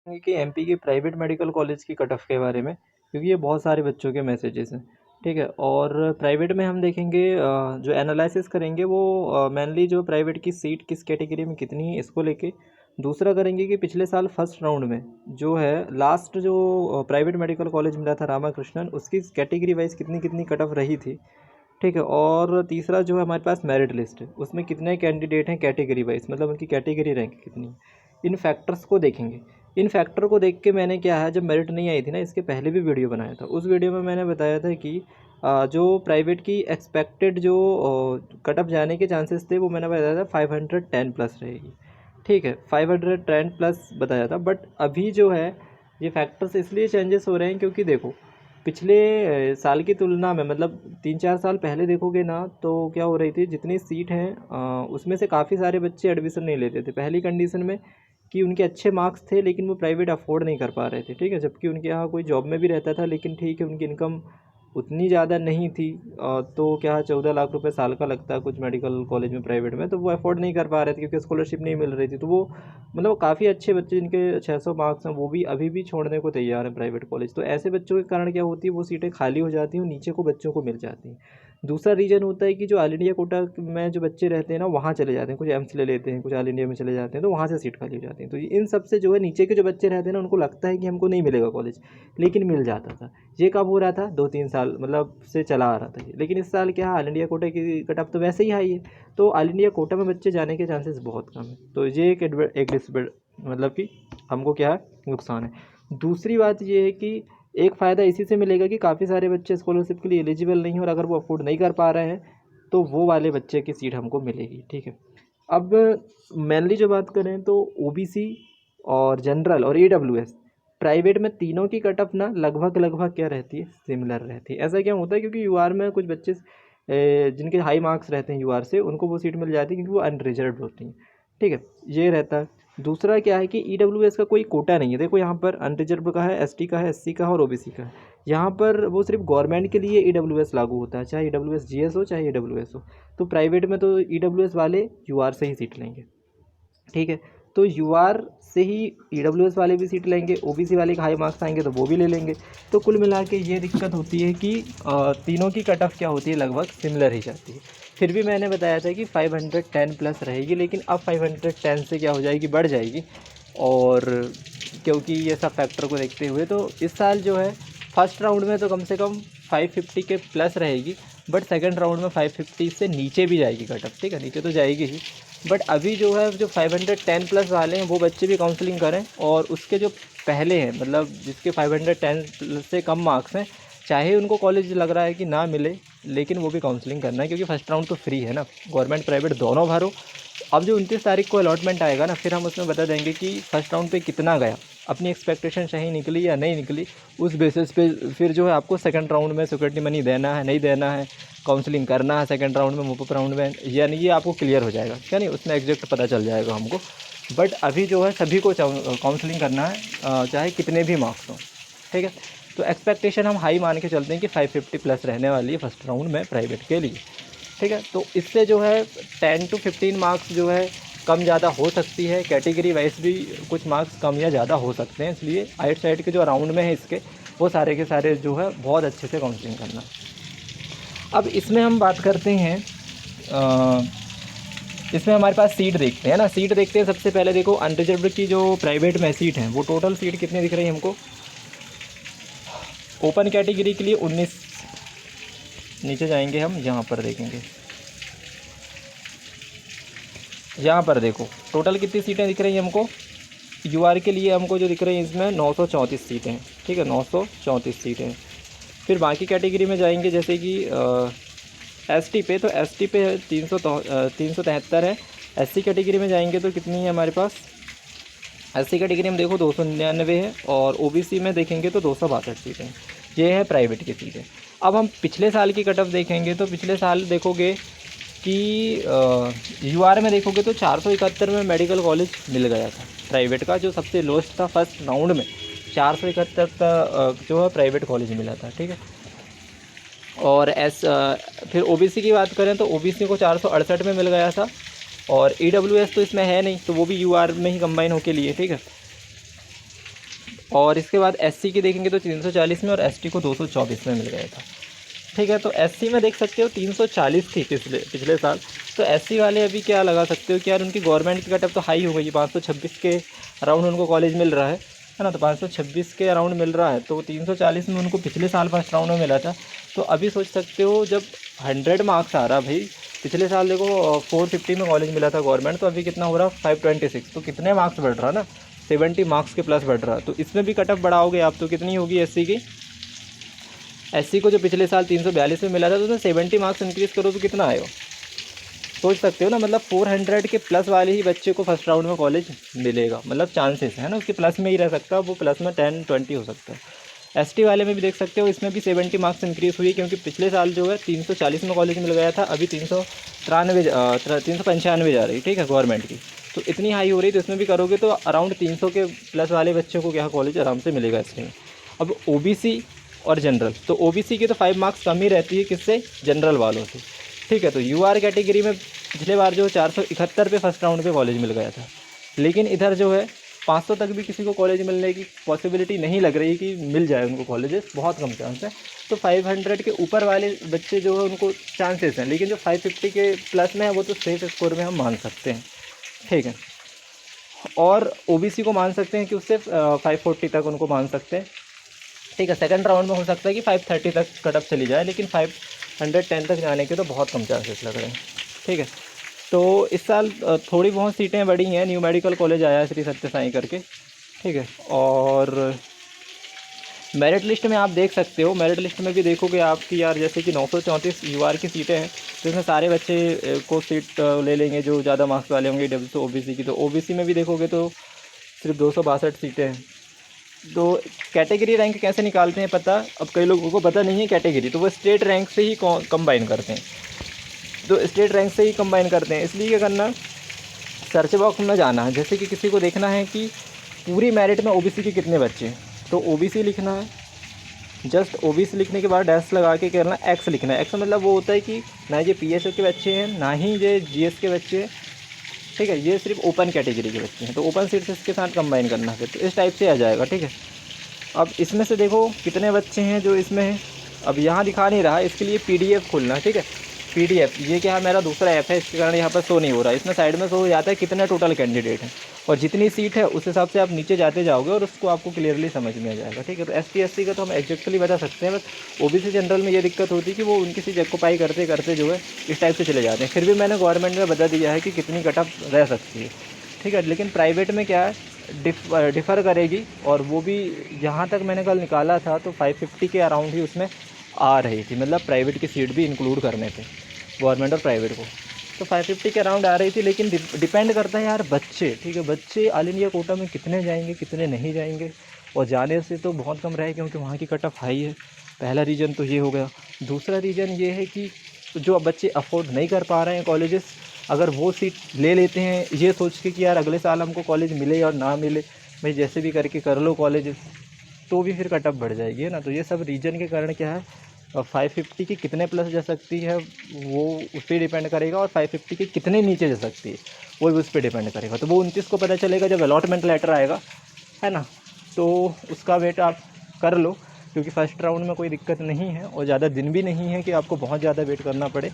कि एमपी के private medical college की कट ऑफ के बारे में, क्योंकि ये बहुत सारे बच्चों के मैसेजेस हैं। ठीक है, और प्राइवेट में हम देखेंगे जो एनालिसिस करेंगे वो मेनली जो प्राइवेट की सीट किस कैटेगरी में कितनी है इसको लेके। दूसरा करेंगे कि पिछले साल फर्स्ट राउंड में जो है लास्ट जो प्राइवेट मेडिकल कॉलेज मिला था रामाकृष्णन, उसकी कैटेगरी वाइज कितनी कितनी कट ऑफ रही थी। ठीक है, और तीसरा जो है हमारे पास मेरिट लिस्ट है, उसमें कितने कैंडिडेट हैं कैटेगरी वाइज, मतलब उनकी कैटेगरी रैंक कितनी है। इन फैक्टर्स को देखेंगे। इन फैक्टर को देख के मैंने क्या है, जब मेरिट नहीं आई थी ना, इसके पहले भी वीडियो बनाया था, उस वीडियो में मैंने बताया था कि जो प्राइवेट की एक्सपेक्टेड जो कट ऑफ जाने के चांसेस थे वो मैंने बताया था 510 प्लस रहेगी। ठीक है, 510 प्लस बताया था, बट अभी जो है ये फैक्टर्स इसलिए चेंजेस हो रहे हैं क्योंकि देखो पिछले साल की तुलना में, मतलब 3-4 साल पहले देखोगे ना, तो क्या हो रही थी, जितनी सीट हैं उसमें से काफ़ी सारे बच्चे एडमिशन नहीं लेते थे। पहली कंडीशन में कि उनके अच्छे मार्क्स थे लेकिन वो प्राइवेट अफोर्ड नहीं कर पा रहे थे। ठीक है, जबकि उनके यहाँ कोई जॉब में भी रहता था, लेकिन ठीक है उनकी इनकम उतनी ज़्यादा नहीं थी। तो क्या 14 लाख रुपए साल का लगता है कुछ मेडिकल कॉलेज में प्राइवेट में, तो वो अफोर्ड नहीं कर पा रहे थे क्योंकि स्कॉलरशिप नहीं मिल रही थी। तो वो मतलब काफ़ी अच्छे बच्चे जिनके 600 मार्क्स हैं वो भी अभी भी छोड़ने को तैयार हैं प्राइवेट कॉलेज। तो ऐसे बच्चों के कारण क्या होती है, वो सीटें खाली हो जाती हैं और नीचे को बच्चों को मिल जाती हैं। दूसरा रीज़न होता है कि जो ऑल इंडिया कोटा में जो बच्चे रहते हैं ना, वहाँ चले जाते हैं, कुछ एम्स ले लेते हैं, कुछ ऑल इंडिया में चले जाते हैं, तो वहाँ से सीट खाली हो जाती है। तो इन सब से जो है नीचे के जो बच्चे रहते हैं ना, उनको लगता है कि हमको नहीं मिलेगा कॉलेज, लेकिन मिल जाता था। ये कब हो रहा था, 2-3 साल मतलब से चला आ रहा था ये। लेकिन इस साल क्या, ऑल इंडिया कोटा की कट ऑफ तो वैसे ही हाई है, तो ऑल इंडिया कोटा में बच्चे जाने के चांसेस बहुत कम है। तो ये एक मतलब कि हमको क्या है, नुकसान है। दूसरी बात ये है कि एक फ़ायदा इसी से मिलेगा कि काफ़ी सारे बच्चे स्कॉलरशिप के लिए एलिजिबल नहीं हैं, और अगर वो अफोर्ड नहीं कर पा रहे हैं तो वो वाले बच्चे की सीट हमको मिलेगी। ठीक है, अब मेनली जो बात करें तो ओबीसी और जनरल और ईडब्ल्यूएस प्राइवेट में तीनों की कट ऑफ ना लगभग लगभग क्या रहती है, सिमिलर रहती है। ऐसा क्या होता है, क्योंकि यूआर में कुछ बच्चे जिनके हाई मार्क्स रहते हैं यूआर से, उनको वो सीट मिल जाती है क्योंकि वो अनरिजर्व होती हैं। ठीक है, ये रहता है। दूसरा क्या है कि ईडब्ल्यूएस का कोई कोटा नहीं है। देखो यहाँ पर अनरिजर्व का है, एसटी का है, एससी का है और ओबीसी का है। यहाँ पर वो सिर्फ गवर्नमेंट के लिए ईडब्ल्यूएस लागू होता है, चाहे ईडब्ल्यूएस जीएस हो चाहे ईडब्ल्यूएस हो। तो प्राइवेट में तो ईडब्ल्यूएस वाले यूआर से ही सीट लेंगे। ठीक है, तो यूआर से ही ईडब्ल्यूएस वाले भी सीट लेंगे, ओबीसी वाले के हाई मार्क्स आएंगे तो वो भी ले लेंगे। तो कुल मिला के ये दिक्कत होती है कि तीनों की कट ऑफ क्या होती है, लगभग सिमिलर ही जाती है। फिर भी मैंने बताया था कि 510 प्लस रहेगी, लेकिन अब 510 से क्या हो जाएगी, बढ़ जाएगी। और क्योंकि ये सब फैक्टर को देखते हुए तो इस साल जो है फर्स्ट राउंड में तो कम से कम 550 के प्लस रहेगी, बट सेकंड राउंड में 550 से नीचे भी जाएगी कट ऑफ। ठीक है, नीचे तो जाएगी ही, बट अभी जो है जो 510 प्लस वाले हैं वो बच्चे भी काउंसलिंग करें, और उसके जो पहले हैं, मतलब जिसके 510 प्लस से कम मार्क्स हैं, चाहे उनको कॉलेज लग रहा है कि ना मिले, लेकिन वो भी काउंसलिंग करना है, क्योंकि फर्स्ट राउंड तो फ्री है ना, गवर्नमेंट प्राइवेट दोनों भरो। अब जो 29 तारीख को अलॉटमेंट आएगा ना, फिर हम उसमें बता देंगे कि फर्स्ट राउंड पे कितना गया, अपनी एक्सपेक्टेशन सही निकली या नहीं निकली। उस बेसिस पे फिर जो है आपको सेकंड राउंड में सिक्योरिटी मनी देना है नहीं देना है, काउंसलिंग करना है सेकंड राउंड में, मूव अप राउंड में, यानी ये आपको क्लियर हो जाएगा, क्या नहीं, उसमें एग्जैक्ट पता चल जाएगा हमको। बट अभी जो है सभी को काउंसलिंग करना है, चाहे कितने भी मार्क्स हों। ठीक है, तो एक्सपेक्टेशन हम हाई मान के चलते हैं कि 550 प्लस रहने वाली है फर्स्ट राउंड में प्राइवेट के लिए। ठीक है, तो इससे जो है 10 to 15 मार्क्स जो है कम ज़्यादा हो सकती है, कैटेगरी वाइज भी कुछ मार्क्स कम या ज़्यादा हो सकते हैं। इसलिए आइट साइड के जो राउंड में है इसके, वो सारे के सारे जो है बहुत अच्छे से काउंसलिंग करना। अब इसमें हम बात करते हैं, इसमें हमारे पास सीट देखते हैं ना, सीट देखते हैं। सबसे पहले देखो अनरिजर्व्ड की जो प्राइवेट में सीट हैं, वो टोटल सीट कितनी दिख रही है हमको, ओपन कैटेगरी के लिए 19। नीचे जाएंगे हम, यहाँ पर देखेंगे, यहाँ पर देखो टोटल कितनी सीटें दिख रही हैं हमको, यूआर के लिए हमको जो दिख रही हैं इसमें 934 सीटें हैं। ठीक है, 934 सीटें हैं। फिर बाकी कैटेगरी में जाएंगे, जैसे कि एसटी पे, तो एसटी पे 373 है। एससी कैटेगरी में जाएंगे तो कितनी है हमारे पास, एससी कैटेगरी में देखो 299 है, और ओबीसी में देखेंगे तो 262 सीटें हैं। ये है प्राइवेट की सीटें। अब हम पिछले साल की कट ऑफ देखेंगे तो पिछले साल देखोगे कि यूआर में देखोगे तो 471 में मेडिकल कॉलेज मिल गया था प्राइवेट का, जो सबसे लोएस्ट था फर्स्ट राउंड में 471 का जो है प्राइवेट कॉलेज मिला था। ठीक है, और फिर ओबीसी की बात करें तो ओबीसी को 468 में मिल गया था, और ईडब्ल्यूएस तो इसमें है नहीं, तो वो भी यूआर में ही कंबाइन होके लिए। ठीक है, और इसके बाद एससी की देखेंगे तो 340 में और एसटी को 224 में मिल गया था। ठीक है, तो एससी में देख सकते हो 340 थी पिछले साल। तो एससी वाले अभी क्या लगा सकते हो कि यार उनकी गवर्नमेंट की कटअप तो हाई हो गई, 526 के अराउंड उनको कॉलेज मिल रहा है ना। तो 526 के अराउंड मिल रहा है, तो 340 में उनको पिछले साल फर्स्ट राउंड में मिला था। तो अभी सोच सकते हो जब 100 मार्क्स आ रहा भाई, पिछले साल देखो 450 में कॉलेज मिला था गवर्नमेंट, तो अभी कितना हो रहा 526, तो कितने मार्क्स बढ़ रहा ना, 70 मार्क्स के प्लस बढ़ रहा। तो इसमें भी कटअप बढ़ाओगे आप तो कितनी होगी एससी की। एससी को जो पिछले साल 342 में मिला था, तो उसमें 70 मार्क्स इंक्रीज़ करो तो कितना आएगा, सोच सकते हो ना। मतलब 400 के प्लस वाले ही बच्चे को फर्स्ट राउंड में कॉलेज मिलेगा, मतलब चांसेस है ना, उसके प्लस में ही रह सकता है वो, प्लस में 10-20 हो सकता है। एसटी वाले में भी देख सकते हो, इसमें भी 70 मार्क्स इंक्रीज़ हुई, क्योंकि पिछले साल जो है 340 में कॉलेज मिल गया था, अभी 395 जा रही, ठीक है, गवर्नमेंट की। तो इतनी हाई हो रही, तो इसमें भी करोगे तो अराउंड 300 के प्लस वाले बच्चों को क्या कॉलेज आराम से मिलेगा इसमें। अब ओबीसी और जनरल, तो ओबीसी की तो 5 मार्क्स कम ही रहती है किससे, जनरल वालों से। ठीक है, तो यूआर कैटेगरी में पिछले बार जो 471 पे फर्स्ट राउंड पे कॉलेज मिल गया था, लेकिन इधर जो है 500 तक भी किसी को कॉलेज मिलने की पॉसिबिलिटी नहीं लग रही कि मिल जाए उनको कॉलेजेस, बहुत कम चांस है। तो 500 के ऊपर वाले बच्चे जो है उनको चांसेस हैं, लेकिन जो 550 के प्लस में है वो तो सेफ स्कोर में हम मान सकते हैं। ठीक है, और ओबीसी को मान सकते हैं कि उससे 540 तक उनको मान सकते हैं। ठीक है, सेकंड राउंड में हो सकता है कि 530 तक कटअप चली जाए, लेकिन 510 तक जाने के तो बहुत कम चांसेस लग रहे हैं। ठीक है, तो इस साल थोड़ी बहुत सीटें बढ़ी हैं, न्यू मेडिकल कॉलेज आया है श्री सत्य साई करके। ठीक है, और मेरिट लिस्ट में आप देख सकते हो, मेरिट लिस्ट में भी देखोगे आपकी यार, जैसे कि 934 यूआर की सीटें हैं, तो इसमें सारे बच्चे को सीट ले लेंगे जो ज़्यादा मार्क्स वाले होंगे डब्ल्यू ओबीसी की। तो ओबीसी में भी देखोगे तो सिर्फ 262 सीटें हैं। तो कैटेगरी रैंक कैसे निकालते हैं पता, अब कई लोगों को पता नहीं है कैटेगरी, तो वो स्टेट रैंक से ही कंबाइन करते हैं। तो स्टेट रैंक से ही कंबाइन करते हैं, इसलिए क्या करना, सर्च बॉक्स में जाना है, जैसे कि किसी को देखना है कि पूरी मेरिट में ओबीसी के कितने बच्चे हैं, तो ओबीसी लिखना है। जस्ट ओबीसी लिखने के बाद डैश लगा के करना एक्स लिखना है। एक्स मतलब वो होता है कि ना ये पीएसओ के बच्चे हैं, ना ही ये जीएस के बच्चे हैं। ठीक है, ये सिर्फ ओपन कैटेगरी के बच्चे हैं, तो ओपन सीट्स इसके साथ कंबाइन करना फिर, तो इस टाइप से आ जाएगा। ठीक है, अब इसमें से देखो कितने बच्चे हैं जो इसमें हैं, अब यहाँ दिखा नहीं रहा, इसके लिए पीडीएफ खोलना है। ठीक है, पीडीएफ, ये क्या है, मेरा दूसरा ऐप है, इसके कारण यहाँ पर शो नहीं हो रहा है। इसमें साइड में शो हो जाता है कितने टोटल कैंडिडेट हैं, और जितनी सीट है उस हिसाब से आप नीचे जाते जाओगे और उसको आपको क्लियरली समझ में आ जाएगा। ठीक है, तो एसटी एससी का तो हम एग्जैक्टली बता सकते हैं, बस ओबीसी जनरल में ये दिक्कत होती है कि वो उनकी सीट ऑक्यूपाई करते करते जो है इस टाइप से चले जाते हैं। फिर भी मैंने गवर्नमेंट में बता दिया है कि कितनी कटअप रह सकती है। ठीक है, लेकिन प्राइवेट में क्या है, डिफ़र करेगी, और वो भी जहाँ तक मैंने कल निकाला था तो 550 के अराउंड ही उसमें आ रही थी, मतलब प्राइवेट की सीट भी इंक्लूड करने पे गवर्नमेंट और प्राइवेट को, तो 550 के अराउंड आ रही थी। लेकिन डिपेंड करता है यार बच्चे, ठीक है, बच्चे ऑल इंडिया कोटा में कितने जाएंगे कितने नहीं जाएंगे, और जाने से तो बहुत कम रहे क्योंकि वहाँ की कट ऑफ हाई है। पहला रीज़न तो ये हो गया। दूसरा रीज़न ये है कि जो बच्चे अफोर्ड नहीं कर पा रहे हैं कॉलेजेस, अगर वो सीट ले लेते हैं ये सोच के कि यार अगले साल हमको कॉलेज मिले और ना मिले, भाई जैसे भी करके कर लो कॉलेज, तो भी फिर कट ऑफ बढ़ जाएगी, है ना। तो ये सब रीजन के कारण क्या है, 550 की कितने प्लस जा सकती है वो उस पर डिपेंड करेगा, और 550 की कितने नीचे जा सकती है वो भी उस पर डिपेंड करेगा। तो वो 29 को पता चलेगा जब अलॉटमेंट लेटर आएगा, है ना। तो उसका वेट आप कर लो, क्योंकि फर्स्ट राउंड में कोई दिक्कत नहीं है और ज़्यादा दिन भी नहीं है कि आपको बहुत ज़्यादा वेट करना पड़े।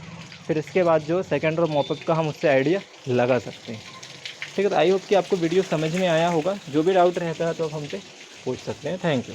फिर इसके बाद जो सेकंड और मॉपअप का हम उससे आइडिया लगा सकते हैं। ठीक है, तो आई होप कि आपको वीडियो समझ में आया होगा। जो भी डाउट रहता है तो आप हमसे पूछ सकते हैं। Thank you.